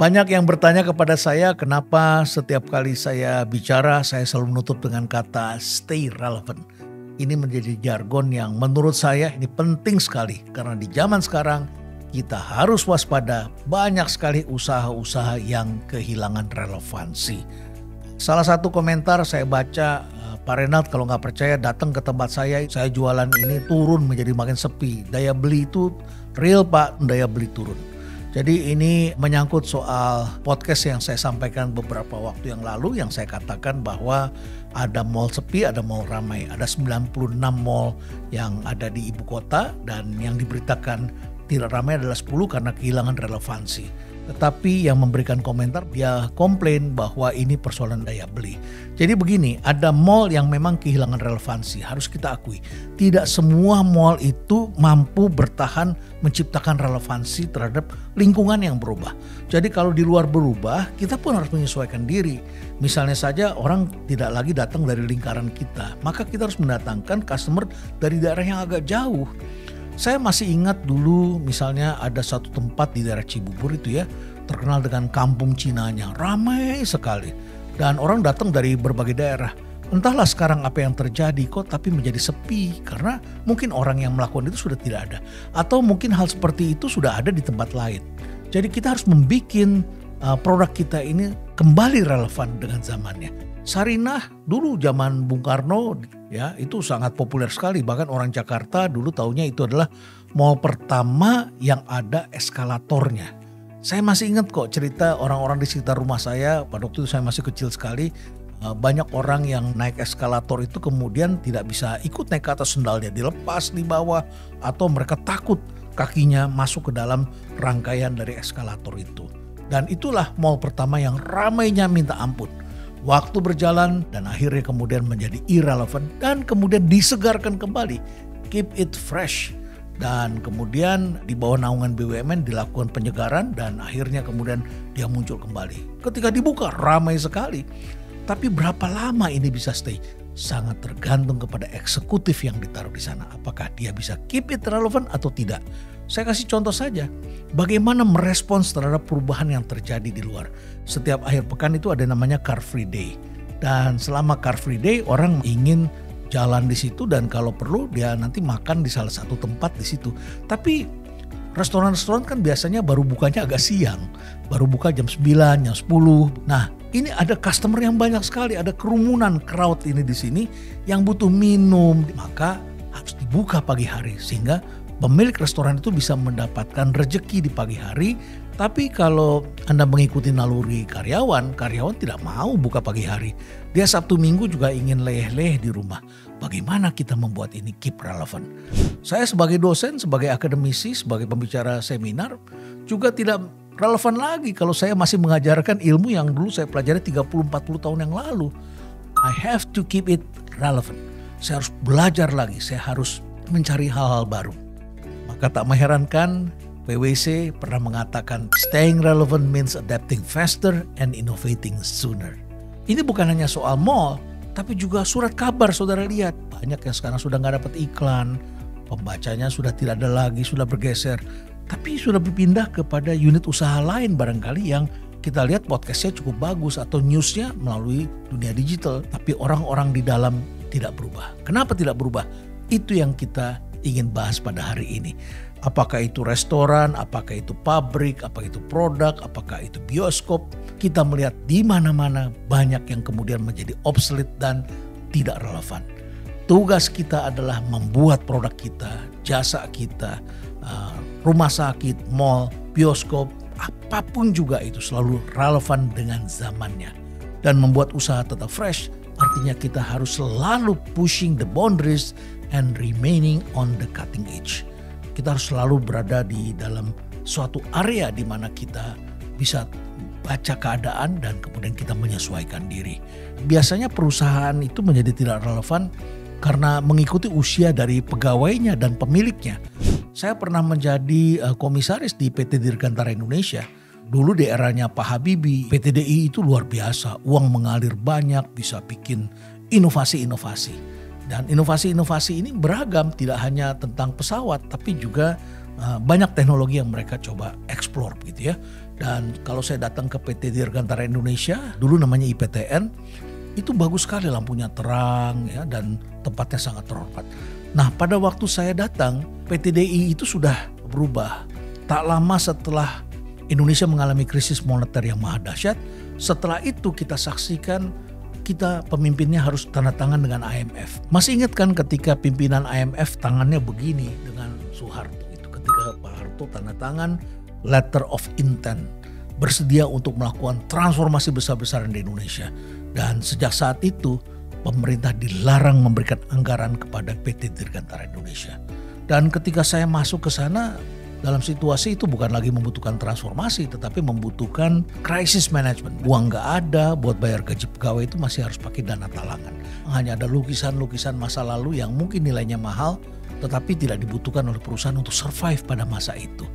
Banyak yang bertanya kepada saya kenapa setiap kali saya bicara saya selalu menutup dengan kata stay relevant. Ini menjadi jargon yang menurut saya ini penting sekali karena di zaman sekarang kita harus waspada, banyak sekali usaha-usaha yang kehilangan relevansi. Salah satu komentar saya baca, Pak Renald kalau nggak percaya datang ke tempat saya jualan ini turun menjadi makin sepi. Daya beli itu real Pak, daya beli turun. Jadi ini menyangkut soal podcast yang saya sampaikan beberapa waktu yang lalu yang saya katakan bahwa ada mall sepi, ada mall ramai. Ada 96 mall yang ada di ibu kota dan yang diberitakan tidak ramai adalah 10 karena kehilangan relevansi. Tetapi yang memberikan komentar dia komplain bahwa ini persoalan daya beli. Jadi begini, ada mall yang memang kehilangan relevansi, harus kita akui. Tidak semua mall itu mampu bertahan menciptakan relevansi terhadap lingkungan yang berubah. Jadi kalau di luar berubah, kita pun harus menyesuaikan diri. Misalnya saja orang tidak lagi datang dari lingkaran kita, maka kita harus mendatangkan customer dari daerah yang agak jauh. Saya masih ingat dulu misalnya ada satu tempat di daerah Cibubur itu ya, terkenal dengan kampung Cinanya, ramai sekali. Dan orang datang dari berbagai daerah. Entahlah sekarang apa yang terjadi kok tapi menjadi sepi karena mungkin orang yang melakukan itu sudah tidak ada. Atau mungkin hal seperti itu sudah ada di tempat lain. Jadi kita harus membuat produk kita ini kembali relevan dengan zamannya. Sarinah dulu zaman Bung Karno ya itu sangat populer sekali. Bahkan orang Jakarta dulu taunya itu adalah mall pertama yang ada eskalatornya. Saya masih ingat kok cerita orang-orang di sekitar rumah saya pada waktu itu saya masih kecil sekali. Banyak orang yang naik eskalator itu kemudian tidak bisa ikut naik ke atas, sendalnya dilepas di bawah atau mereka takut kakinya masuk ke dalam rangkaian dari eskalator itu. Dan itulah mall pertama yang ramainya minta ampun. Waktu berjalan dan akhirnya kemudian menjadi irrelevant dan kemudian disegarkan kembali. Keep it fresh. Dan kemudian di bawah naungan BUMN dilakukan penyegaran dan akhirnya kemudian dia muncul kembali. Ketika dibuka ramai sekali. Tapi berapa lama ini bisa stay? Sangat tergantung kepada eksekutif yang ditaruh di sana. Apakah dia bisa keep it relevant atau tidak? Saya kasih contoh saja, bagaimana merespons terhadap perubahan yang terjadi di luar. Setiap akhir pekan itu ada namanya Car Free Day. Dan selama Car Free Day orang ingin jalan di situ dan kalau perlu dia nanti makan di salah satu tempat di situ. Tapi restoran-restoran kan biasanya baru bukanya agak siang. Baru buka jam 9, jam 10. Nah ini ada customer yang banyak sekali, ada kerumunan crowd ini di sini yang butuh minum. Maka harus dibuka pagi hari sehingga pemilik restoran itu bisa mendapatkan rejeki di pagi hari. Tapi kalau Anda mengikuti naluri karyawan tidak mau buka pagi hari. Dia Sabtu Minggu juga ingin leleh-leleh di rumah. Bagaimana kita membuat ini keep relevant? Saya sebagai dosen, sebagai akademisi, sebagai pembicara seminar juga tidak relevan lagi kalau saya masih mengajarkan ilmu yang dulu saya pelajari 30-40 tahun yang lalu. I have to keep it relevant. Saya harus belajar lagi, saya harus mencari hal-hal baru. Maka tak mengherankan PwC pernah mengatakan staying relevant means adapting faster and innovating sooner. Ini bukan hanya soal mall, tapi juga surat kabar. Saudara lihat, banyak yang sekarang sudah nggak dapat iklan, pembacanya sudah tidak ada lagi, sudah bergeser. Tapi sudah berpindah kepada unit usaha lain barangkali yang kita lihat podcastnya cukup bagus atau newsnya melalui dunia digital. Tapi orang-orang di dalam tidak berubah. Kenapa tidak berubah? Itu yang kita ingin bahas pada hari ini. Apakah itu restoran, apakah itu pabrik, apakah itu produk, apakah itu bioskop. Kita melihat di mana-mana banyak yang kemudian menjadi obsolete dan tidak relevan. Tugas kita adalah membuat produk kita, jasa kita, rumah sakit, mall, bioskop, apapun juga itu selalu relevan dengan zamannya. Dan membuat usaha tetap fresh, artinya kita harus selalu pushing the boundaries and remaining on the cutting edge. Kita harus selalu berada di dalam suatu area di mana kita bisa baca keadaan dan kemudian kita menyesuaikan diri. Biasanya perusahaan itu menjadi tidak relevan karena mengikuti usia dari pegawainya dan pemiliknya. Saya pernah menjadi komisaris di PT Dirgantara Indonesia. Dulu di eranya Pak Habibie, PT DI itu luar biasa. Uang mengalir banyak, bisa bikin inovasi-inovasi. Dan inovasi-inovasi ini beragam, tidak hanya tentang pesawat, tapi juga banyak teknologi yang mereka coba explore gitu ya. Dan kalau saya datang ke PT Dirgantara Indonesia, dulu namanya IPTN, itu bagus sekali, lampunya terang ya, dan tempatnya sangat terhormat. Nah, pada waktu saya datang, PT DI itu sudah berubah. Tak lama setelah Indonesia mengalami krisis moneter yang maha dahsyat, setelah itu kita saksikan kita pemimpinnya harus tanda tangan dengan IMF. Masih ingat kan ketika pimpinan IMF tangannya begini dengan Soeharto itu, ketika Pak Harto tanda tangan letter of intent, bersedia untuk melakukan transformasi besar-besaran di Indonesia. Dan sejak saat itu pemerintah dilarang memberikan anggaran kepada PT Dirgantara Indonesia. Dan ketika saya masuk ke sana, dalam situasi itu bukan lagi membutuhkan transformasi, tetapi membutuhkan crisis management. Uang gak ada, buat bayar gaji pegawai itu masih harus pakai dana talangan. Hanya ada lukisan-lukisan masa lalu yang mungkin nilainya mahal, tetapi tidak dibutuhkan oleh perusahaan untuk survive pada masa itu.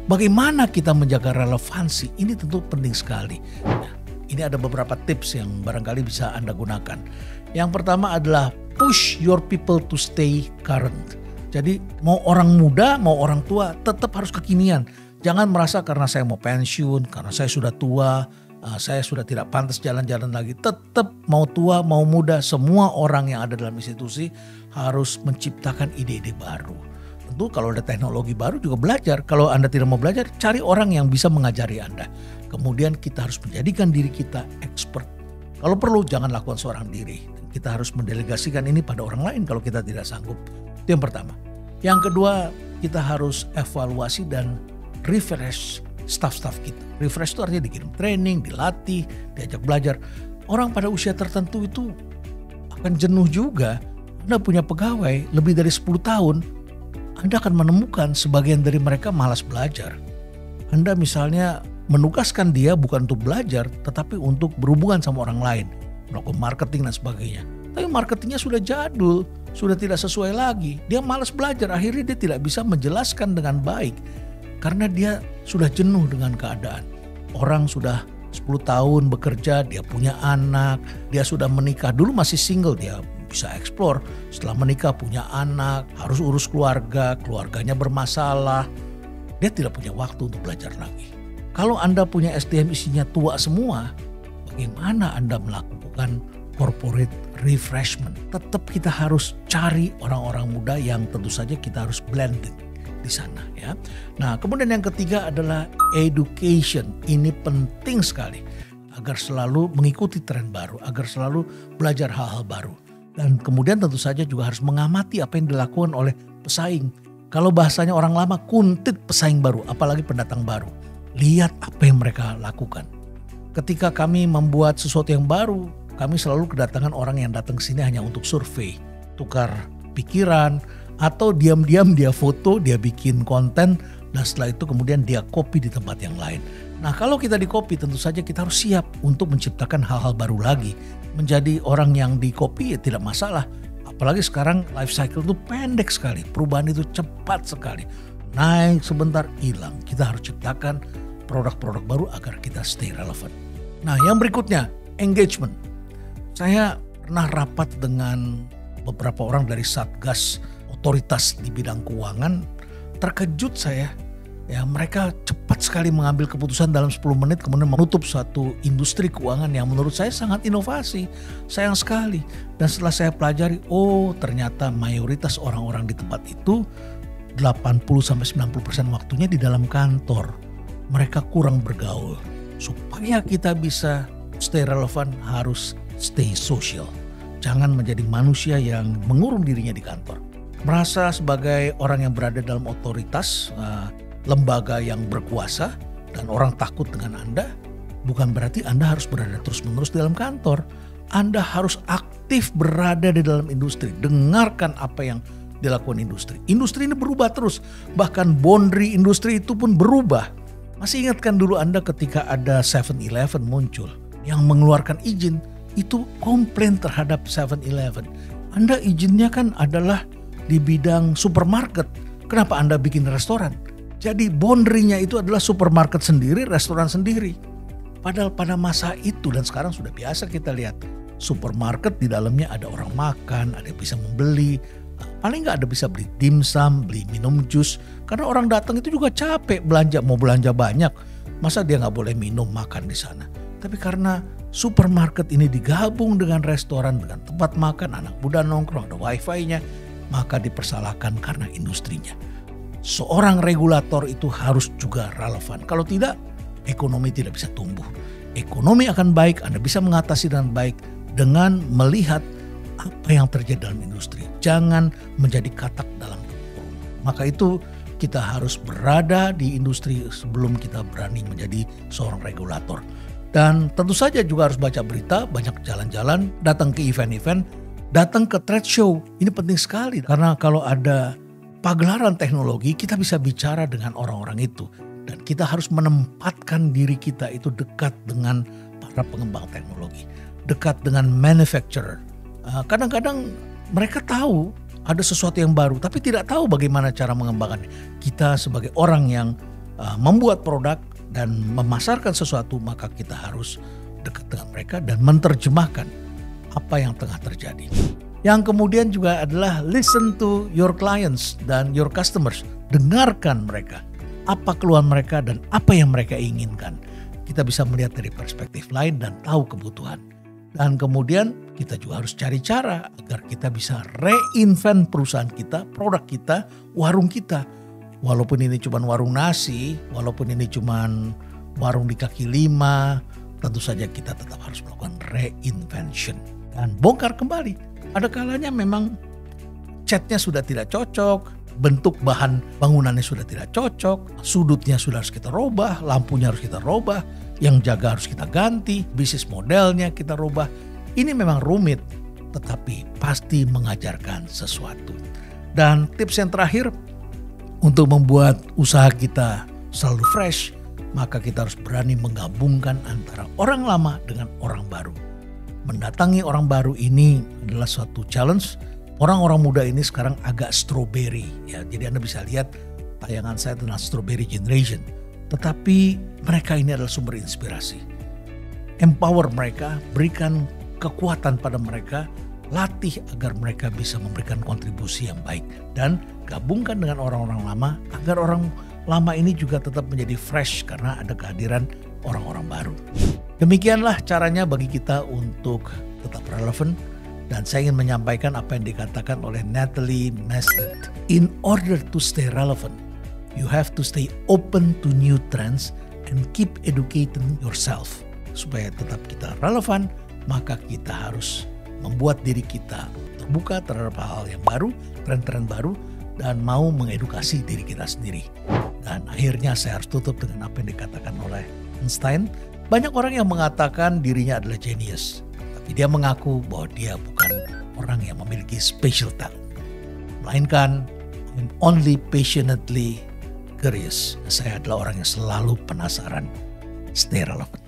Bagaimana kita menjaga relevansi? Ini tentu penting sekali. Nah, ini ada beberapa tips yang barangkali bisa Anda gunakan. Yang pertama adalah push your people to stay current. Jadi mau orang muda, mau orang tua tetap harus kekinian. Jangan merasa karena saya mau pensiun, karena saya sudah tua, saya sudah tidak pantas jalan-jalan lagi. Tetap mau tua, mau muda, semua orang yang ada dalam institusi harus menciptakan ide-ide baru. Tentu kalau ada teknologi baru juga belajar. Kalau Anda tidak mau belajar, cari orang yang bisa mengajari Anda. Kemudian kita harus menjadikan diri kita expert. Kalau perlu jangan lakukan seorang diri. Kita harus mendelegasikan ini pada orang lain kalau kita tidak sanggup. Itu yang pertama. Yang kedua, kita harus evaluasi dan refresh staff-staff kita. Refresh itu artinya dikirim training, dilatih, diajak belajar. Orang pada usia tertentu itu akan jenuh juga. Anda punya pegawai lebih dari 10 tahun, Anda akan menemukan sebagian dari mereka malas belajar. Anda misalnya menugaskan dia bukan untuk belajar, tetapi untuk berhubungan sama orang lain, melakukan marketing dan sebagainya. Tapi marketingnya sudah jadul, sudah tidak sesuai lagi. Dia malas belajar, akhirnya dia tidak bisa menjelaskan dengan baik. Karena dia sudah jenuh dengan keadaan. Orang sudah 10 tahun bekerja, dia punya anak, dia sudah menikah. Dulu masih single, dia bisa explore. Setelah menikah punya anak, harus urus keluarga, keluarganya bermasalah. Dia tidak punya waktu untuk belajar lagi. Kalau Anda punya SDM isinya tua semua, bagaimana Anda melakukan corporate refreshment? Tetap kita harus cari orang-orang muda yang tentu saja kita harus blending di sana ya. Nah, kemudian yang ketiga adalah education. Ini penting sekali agar selalu mengikuti tren baru, agar selalu belajar hal-hal baru. Dan kemudian tentu saja juga harus mengamati apa yang dilakukan oleh pesaing. Kalau bahasanya orang lama, kuntit pesaing baru, apalagi pendatang baru. Lihat apa yang mereka lakukan. Ketika kami membuat sesuatu yang baru, kami selalu kedatangan orang yang datang ke sini hanya untuk survei, tukar pikiran, atau diam-diam dia foto, dia bikin konten, dan setelah itu kemudian dia copy di tempat yang lain. Nah, kalau kita di copy tentu saja kita harus siap untuk menciptakan hal-hal baru lagi. Menjadi orang yang di copy ya tidak masalah. Apalagi sekarang life cycle itu pendek sekali, perubahan itu cepat sekali. Naik sebentar, hilang. Kita harus ciptakan produk-produk baru agar kita stay relevant. Nah, yang berikutnya, engagement. Saya pernah rapat dengan beberapa orang dari Satgas otoritas di bidang keuangan. Terkejut saya, ya mereka cepat sekali mengambil keputusan dalam 10 menit kemudian menutup suatu industri keuangan yang menurut saya sangat inovasi. Sayang sekali. Dan setelah saya pelajari, oh ternyata mayoritas orang-orang di tempat itu 80-90% waktunya di dalam kantor. Mereka kurang bergaul. Supaya kita bisa stay relevan harus stay social. Jangan menjadi manusia yang mengurung dirinya di kantor. Merasa sebagai orang yang berada dalam otoritas, lembaga yang berkuasa, dan orang takut dengan Anda, bukan berarti Anda harus berada terus-menerus di dalam kantor. Anda harus aktif berada di dalam industri. Dengarkan apa yang dilakukan industri. Industri ini berubah terus. Bahkan boundary industri itu pun berubah. Masih ingatkan dulu Anda ketika ada 7-Eleven muncul yang mengeluarkan izin, itu komplain terhadap 7-Eleven. Anda izinnya kan adalah di bidang supermarket. Kenapa Anda bikin restoran? Jadi boundary-nya itu adalah supermarket sendiri, restoran sendiri. Padahal pada masa itu dan sekarang sudah biasa kita lihat. Supermarket di dalamnya ada orang makan, ada yang bisa membeli. Paling nggak ada bisa beli dimsum, beli minum jus. Karena orang datang itu juga capek belanja, mau belanja banyak. masa dia nggak boleh minum makan di sana? Tapi karena supermarket ini digabung dengan restoran, dengan tempat makan, anak muda nongkrong, ada wifi-nya, maka dipersalahkan karena industrinya. Seorang regulator itu harus juga relevan. Kalau tidak, ekonomi tidak bisa tumbuh. Ekonomi akan baik, Anda bisa mengatasi dengan baik dengan melihat apa yang terjadi dalam industri. Jangan menjadi katak dalam kurung. Maka itu kita harus berada di industri sebelum kita berani menjadi seorang regulator. Dan tentu saja juga harus baca berita, banyak jalan-jalan, datang ke event-event, datang ke trade show. Ini penting sekali karena kalau ada pagelaran teknologi, kita bisa bicara dengan orang-orang itu. Dan kita harus menempatkan diri kita itu dekat dengan para pengembang teknologi, dekat dengan manufacturer. Kadang-kadang mereka tahu ada sesuatu yang baru, tapi tidak tahu bagaimana cara mengembangkannya. Kita sebagai orang yang membuat produk dan memasarkan sesuatu, maka kita harus dekat dengan mereka dan menerjemahkan apa yang tengah terjadi. Yang kemudian juga adalah listen to your clients dan your customers. Dengarkan mereka, apa keluhan mereka dan apa yang mereka inginkan. Kita bisa melihat dari perspektif lain dan tahu kebutuhan. Dan kemudian kita juga harus cari cara agar kita bisa reinvent perusahaan kita, produk kita, warung kita. Walaupun ini cuma warung nasi, walaupun ini cuma warung di kaki lima, tentu saja kita tetap harus melakukan reinvention dan bongkar kembali. Ada kalanya memang catnya sudah tidak cocok, bentuk bahan bangunannya sudah tidak cocok, sudutnya sudah harus kita robah, lampunya harus kita robah, yang jaga harus kita ganti, bisnis modelnya kita robah. Ini memang rumit, tetapi pasti mengajarkan sesuatu. Dan tips yang terakhir, untuk membuat usaha kita selalu fresh, maka kita harus berani menggabungkan antara orang lama dengan orang baru. Mendatangi orang baru ini adalah suatu challenge. Orang-orang muda ini sekarang agak strawberry, ya. Jadi Anda bisa lihat tayangan saya tentang strawberry generation. Tetapi mereka ini adalah sumber inspirasi. Empower mereka, berikan kekuatan pada mereka, latih agar mereka bisa memberikan kontribusi yang baik. Dan gabungkan dengan orang-orang lama agar orang lama ini juga tetap menjadi fresh karena ada kehadiran orang-orang baru. Demikianlah caranya bagi kita untuk tetap relevan. Dan saya ingin menyampaikan apa yang dikatakan oleh Natalie Maslet. In order to stay relevant, you have to stay open to new trends and keep educating yourself. Supaya tetap kita relevan, maka kita harus membuat diri kita terbuka terhadap hal-hal yang baru, tren-tren baru, dan mau mengedukasi diri kita sendiri. Dan akhirnya saya harus tutup dengan apa yang dikatakan oleh Einstein. Banyak orang yang mengatakan dirinya adalah genius, tapi dia mengaku bahwa dia bukan orang yang memiliki special talent. Melainkan, I'm only passionately curious. Saya adalah orang yang selalu penasaran. Stay relevant.